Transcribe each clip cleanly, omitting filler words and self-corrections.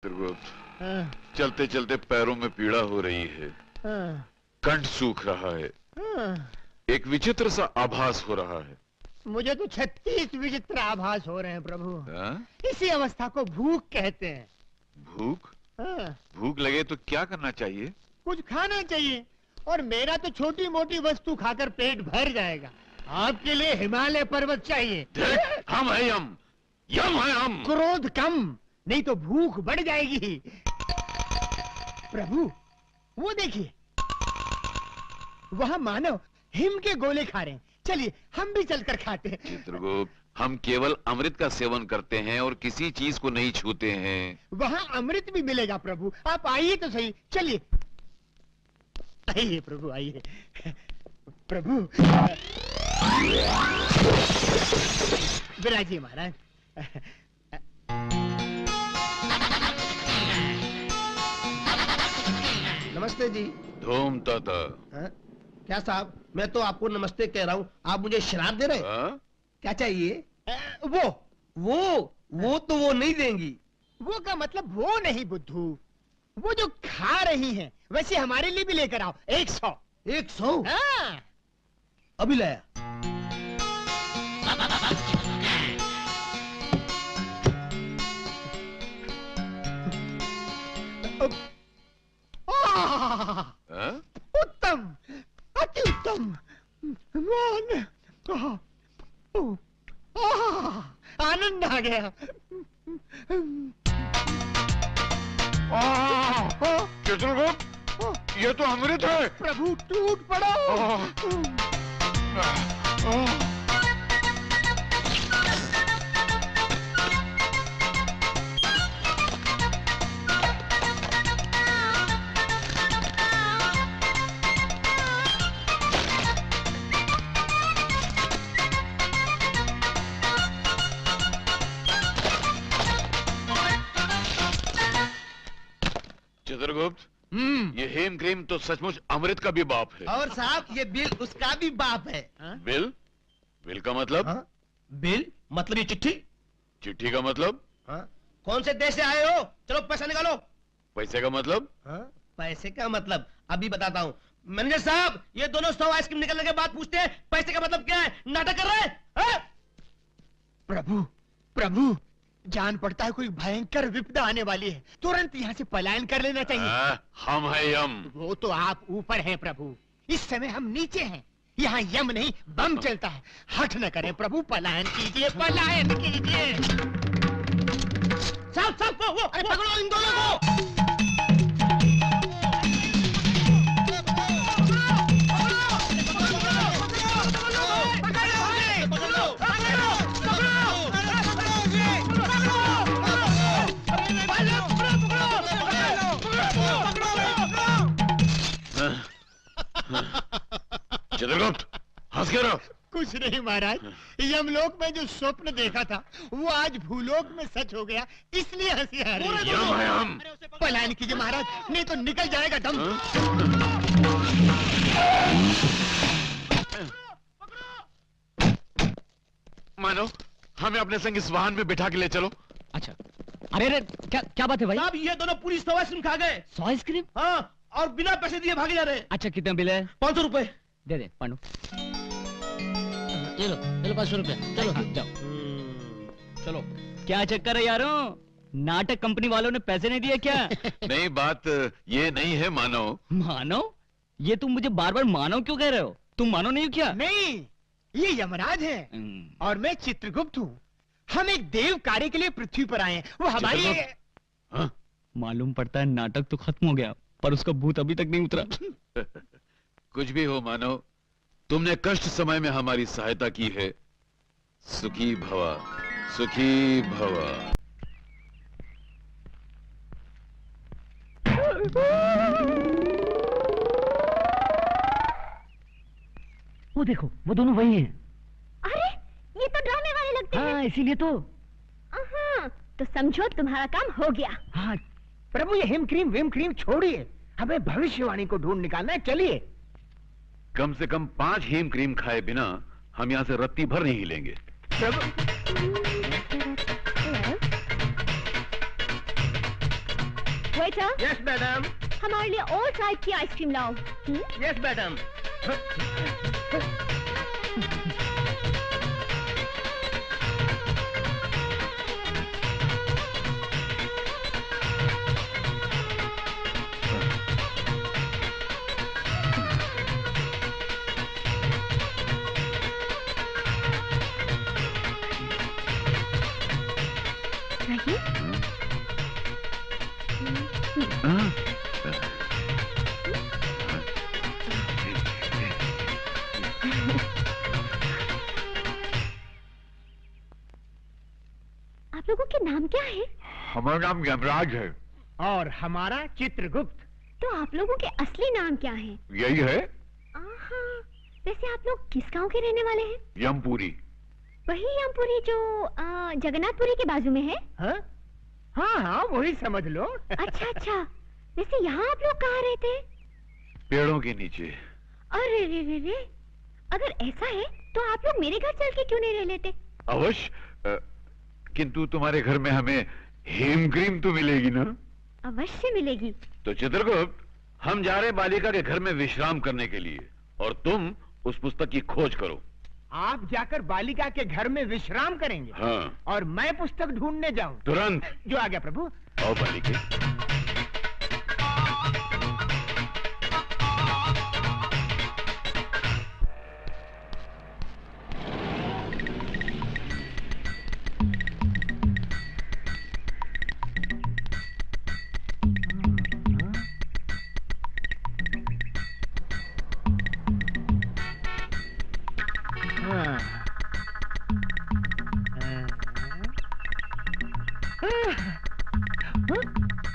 चित्रगुप्त, चलते चलते पैरों में पीड़ा हो रही है, कंठ सूख रहा है, एक विचित्र सा आभास हो रहा है। मुझे तो 36 विचित्र आभास हो रहे हैं प्रभु। इसी अवस्था को भूख कहते हैं। भूख? भूख लगे तो क्या करना चाहिए? कुछ खाना चाहिए, और मेरा तो छोटी मोटी वस्तु खाकर पेट भर जाएगा। आपके लिए हिमालय पर्वत चाहिए। हम है यम, यम है हम। क्रोध कम, नहीं तो भूख बढ़ जाएगी। प्रभु वो देखिए, वहाँ मानव हिम के गोले खा रहे हैं। चलिए हम भी चलकर खाते हैं। चित्रगुप्त, हम केवल अमृत का सेवन करते हैं और किसी चीज को नहीं छूते हैं। वहाँ अमृत भी मिलेगा प्रभु, आप आइए तो सही। चलिए आइए प्रभु, आइए प्रभु। विराजिए महाराज। नमस्ते जी। धूम ताता। क्या साहब, मैं तो आपको नमस्ते कह रहा हूँ, आप मुझे शराब दे रहे हैं? क्या चाहिए? वो तो वो नहीं देंगी। वो का मतलब वो नहीं बुद्धू, वो जो खा रही हैं, वैसे हमारे लिए भी लेकर आओ। 100। 100? हाँ। अभी लाया। उत्तम, अति उत्तम। आनंद आ गया। चित्रगुप्त, ये तो अमृत है। प्रभु टूट पड़ो। चित्रगुप्त, ये हेम क्रीम तो सचमुच अमृत का भी बाप है। और साहब, ये बिल उसका भी बाप है। बिल? बिल का मतलब? बिल मतलब ये चिट्ठी। चिट्ठी का मतलब? कौन से देश से आए हो? चलो पैसा निकालो। पैसे का मतलब? पैसे का मतलब अभी बताता हूँ। मैनेजर साहब, ये दोनों 100 आइसक्रीम निकलने के बाद पूछते हैं पैसे का मतलब क्या है। नाटक कर रहे हैं? प्रभु प्रभु, जान पड़ता है कोई भयंकर विपदा आने वाली है, तुरंत यहाँ से पलायन कर लेना चाहिए। हम है यम। वो तो आप ऊपर हैं प्रभु, इस समय हम नीचे हैं। यहाँ यम नहीं बम चलता है। हठ न करें प्रभु, पलायन कीजिए, पलायन कीजिए। साहब साहब, वो पकड़ो इन दोनों को। चित्रगुप्त, हंस क्यों रहे हो? कुछ नहीं महाराज, यमलोक में जो स्वप्न देखा था वो आज भूलोक में सच हो गया, इसलिए हंसी आ रही है। यम है हम। पलायन कीजिए महाराज, नहीं तो निकल जाएगा दम। मानो, हमें अपने संग इस वाहन में बिठा के ले चलो। अच्छा, अरे क्या बात है भाई? साहब, ये दोनों पूरी 100 आइसक्रीम खा गए। 100 आइसक्रीम? हाँ, और बिना पैसे दिए भागे जा रहे हैं। अच्छा, कितना बिल है? 500 रुपए। दे दे पांडु। चलो 500 रुपए। चलो जाओ। चलो, क्या चक्कर है यारों? नाटक कंपनी वालों ने पैसे नहीं दिए क्या? नहीं, बात ये नहीं है मानव। मानव? ये तुम मुझे बार बार मानव क्यों कह रहे हो? तुम मानव नहीं हो क्या? नहीं, ये यमराज है और मैं चित्रगुप्त हूँ। हम एक देव कार्य के लिए पृथ्वी पर आए हैं। वो हमारी मालूम पड़ता है नाटक तो खत्म हो गया, पर उसका भूत अभी तक नहीं उतरा। कुछ भी हो मानव, तुमने कष्ट समय में हमारी सहायता की है। सुखी भवा, सुखी भवा। वो देखो, वो दोनों वही हैं। अरे, ये तो ड्रामे वाले लगते हैं। हाँ, इसीलिए तो। तो समझो तुम्हारा काम हो गया। हाँ प्रभु, ये हिम क्रीम विम क्रीम छोड़िए, हमें भविष्यवाणी को ढूंढ निकालना है। चलिए। कम से कम 5 हेम क्रीम खाए बिना हम यहाँ से रत्ती भर नहीं हिलेंगे। वेटर, यस मैडम, हमारे लिए और टाइप की आइसक्रीम लाओ। Yes madam. आप लोगों के नाम क्या है? हमारा नाम यमराज है। और हमारा चित्रगुप्त। तो आप लोगों के असली नाम क्या है? यही है, आहा, वैसे आप लोग किस गांव के रहने वाले हैं? यमपुरी। वही यमपुरी जो जगन्नाथपुरी के बाजू में है? हाँ हाँ हाँ, वही समझ लो। अच्छा अच्छा, वैसे यहाँ आप लोग कहाँ रहते हैं? पेड़ों के नीचे। अरे रे रे रे, अगर ऐसा है तो आप लोग मेरे घर चल के क्यों नहीं रह लेते? अवश्य, किंतु तुम्हारे घर में हमें हेम क्रीम तो मिलेगी ना? अवश्य मिलेगी। तो चित्रगुप्त, हम जा रहे बालिका के घर में विश्राम करने के लिए, और तुम उस पुस्तक की खोज करो। आप जाकर बालिका के घर में विश्राम करेंगे? हाँ। और मैं पुस्तक ढूंढने जाऊं? तुरंत। जो आ गया प्रभु। आओ बालिके।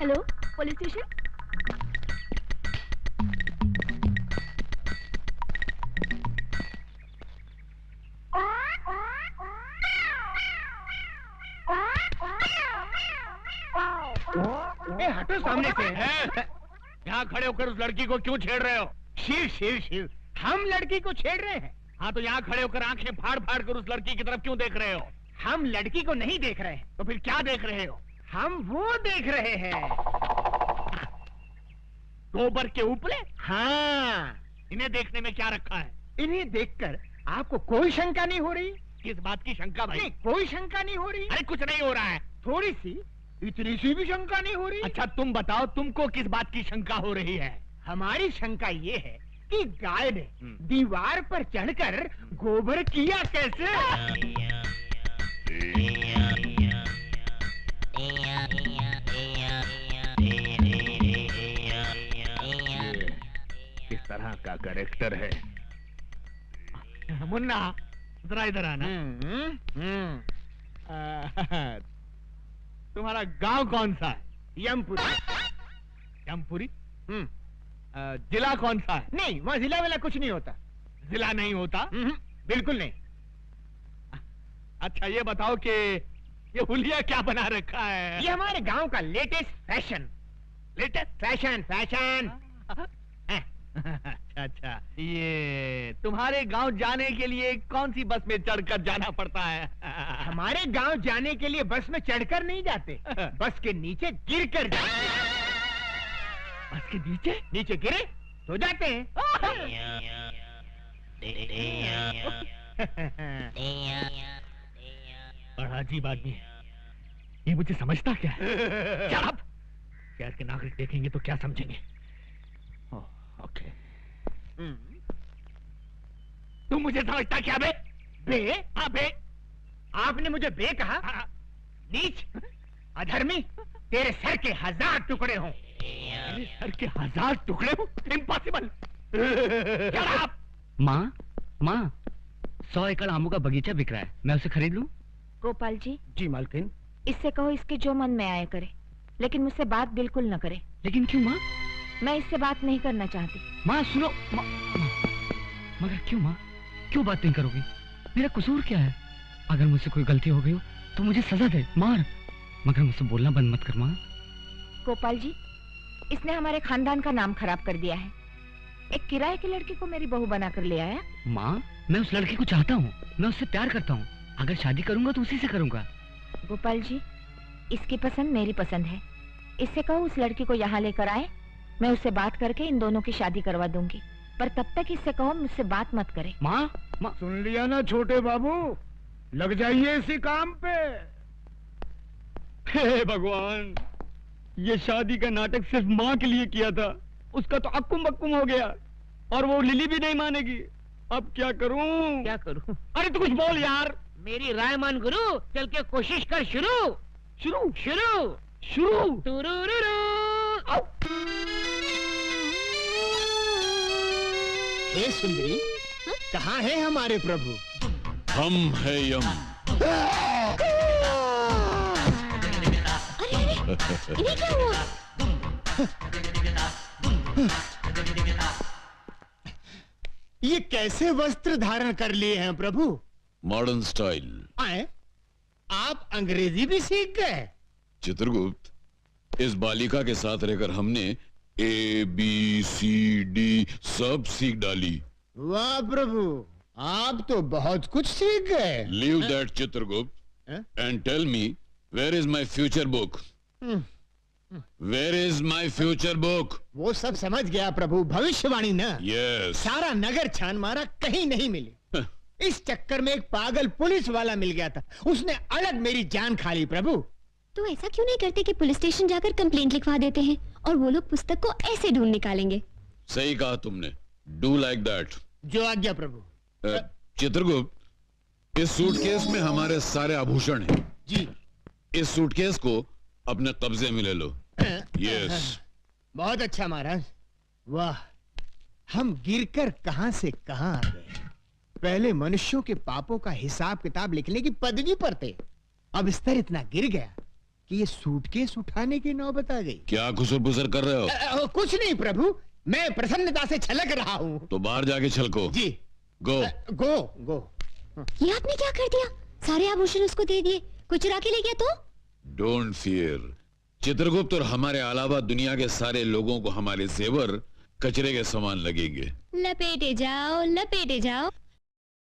Hello, police station. हटो सामने से। यहाँ खड़े होकर उस लड़की को क्यों छेड़ रहे हो? शिव शिव शिव, हम लड़की को छेड़ रहे हैं? हाँ, तो यहाँ खड़े होकर आंखें फाड़ फाड़ कर उस लड़की की तरफ क्यों देख रहे हो? हम लड़की को नहीं देख रहे हैं। तो फिर क्या देख रहे हो? हम वो देख रहे हैं। गोबर के उपले? हाँ, इन्हें देखने में क्या रखा है? इन्हें देखकर आपको कोई शंका नहीं हो रही? किस बात की शंका भाई? नहीं, कोई शंका नहीं हो रही? अरे कुछ नहीं हो रहा है। थोड़ी सी, इतनी सी भी शंका नहीं हो रही? अच्छा तुम बताओ, तुमको किस बात की शंका हो रही है? हमारी शंका ये है कि गाय ने दीवार पर चढ़कर गोबर किया कैसे? किस तरह का कैरेक्टर है? मुन्ना, जरा इधर आना। तुम्हारा गांव कौन सा है? यमपुरी। यमपुरी? जिला कौन सा है? नहीं, वहाँ जिला वाला कुछ नहीं होता। जिला नहीं होता? बिल्कुल नहीं। अच्छा ये बताओ कि ये हुलिया क्या बना रखा है? ये हमारे गांव का latest fashion. Latest fashion fashion. अच्छा, ये तुम्हारे गांव जाने के लिए कौन सी बस में चढ़कर जाना पड़ता है? हमारे गांव जाने के लिए बस में चढ़कर नहीं जाते, बस के नीचे गिर कर जाते। बस के नीचे? नीचे गिरे तो जाते हैं। बड़ा अजीब आदमी है, ये मुझे समझता क्या है? शराब! शहर के नागरिक देखेंगे तो क्या समझेंगे? ओके। तुम मुझे समझता क्या बे? बे? हाँ बे। आपने मुझे बे कहा? हाँ। नीच, अधर्मी, तेरे सर के 1000 टुकड़े हों। मेरे सर के 1000 टुकड़े हो? इम्पॉसिबल। शराब! माँ, माँ, 100 एकड़ आमों का बगीचा बिक रहा है, मैं उसे खरीद लूं? गोपाल जी, जी मालकिन। इससे कहो इसके जो मन में आया करे, लेकिन मुझसे बात बिल्कुल न करे। लेकिन क्यों माँ? मैं इससे बात नहीं करना चाहती। माँ सुनो, मगर क्यों माँ? क्यों बात नहीं करोगी? मेरा कसूर क्या है? अगर मुझसे कोई गलती हो गई हो तो मुझे सजा दे, मार, मगर मुझसे बोलना बंद मत कर माँ। गोपाल जी, इसने हमारे खानदान का नाम खराब कर दिया है। एक किराए की लड़की को मेरी बहू बनाकर ले आया। माँ, मैं उस लड़की को चाहता हूँ, मैं उससे प्यार करता हूँ। अगर शादी करूंगा तो उसी से करूंगा। गोपाल जी, इसकी पसंद मेरी पसंद है, इससे कहो उस लड़की को यहाँ लेकर आए, मैं उससे बात करके इन दोनों की शादी करवा दूंगी। पर तब तक इससे कहो मुझसे बात मत करे। माँ, सुन लिया ना छोटे बाबू, लग जाइए इसी काम पे। हे भगवान, ये शादी का नाटक सिर्फ माँ के लिए किया था, उसका तो अक्कुम बक्कुम हो गया और वो लिली भी नहीं मानेगी। अब क्या करूं? क्या करूं? अरे तू कुछ बोल यार। मेरी राय मान गुरु, चल के कोशिश कर। शुरू शुरू शुरू शुरू। टुरुरुरु। हे सुंदरी, कहाँ है हमारे प्रभु? हम है यम। इन्हें क्या हुआ? ये कैसे वस्त्र धारण कर लिए हैं प्रभु? Modern style. आए, आप अंग्रेजी भी सीख गए? चित्रगुप्त, इस बालिका के साथ रहकर हमने ABCD सब सीख डाली। वाह प्रभु, आप तो बहुत कुछ सीख गए। Leave that Chitragupta and tell me, where is my future book? Where is my future book? वो सब समझ गया प्रभु, भविष्यवाणी ना। यस। सारा नगर छान मारा, कहीं नहीं मिली। इस चक्कर में एक पागल पुलिस वाला मिल गया था, उसने अलग मेरी जान खा ली प्रभु। तो ऐसा क्यों नहीं करते कि पुलिस स्टेशन जाकर कंप्लेंट लिखवा देते हैं और वो लोग पुस्तक को ऐसे ढूंढ निकालेंगे। सही कहा तुमने, डू लाइक दैट। जो आज्ञा प्रभु। चित्रगुप्त, इस सूटकेस में हमारे सारे आभूषण हैं। जी। इस सूटकेस को अपने कब्जे में ले लो। यस। बहुत अच्छा महाराज। वाह, हम गिरकर कहां से कहां आ गए। पहले मनुष्यों के पापों का हिसाब किताब लिखने की पदवी पर थे, अब स्तर इतना गिर गया कि ये सूटकेस उठाने की नौबत आ गई। क्या खुसर-पुसर कर रहे हो? कुछ नहीं प्रभु, मैं प्रसन्नता से छलक रहा हूँ। तो बाहर जाके छलको। जी। गो। गो गो। ये आपने क्या कर दिया? सारे आभूषण उसको दे दिए, कोई चुरा के ले गया तो? Don't fear. चित्रगुप्त और हमारे अलावा दुनिया के सारे लोगों को हमारे जेवर कचरे के समान लगेंगे। लपेटे जाओ लपेटे जाओ।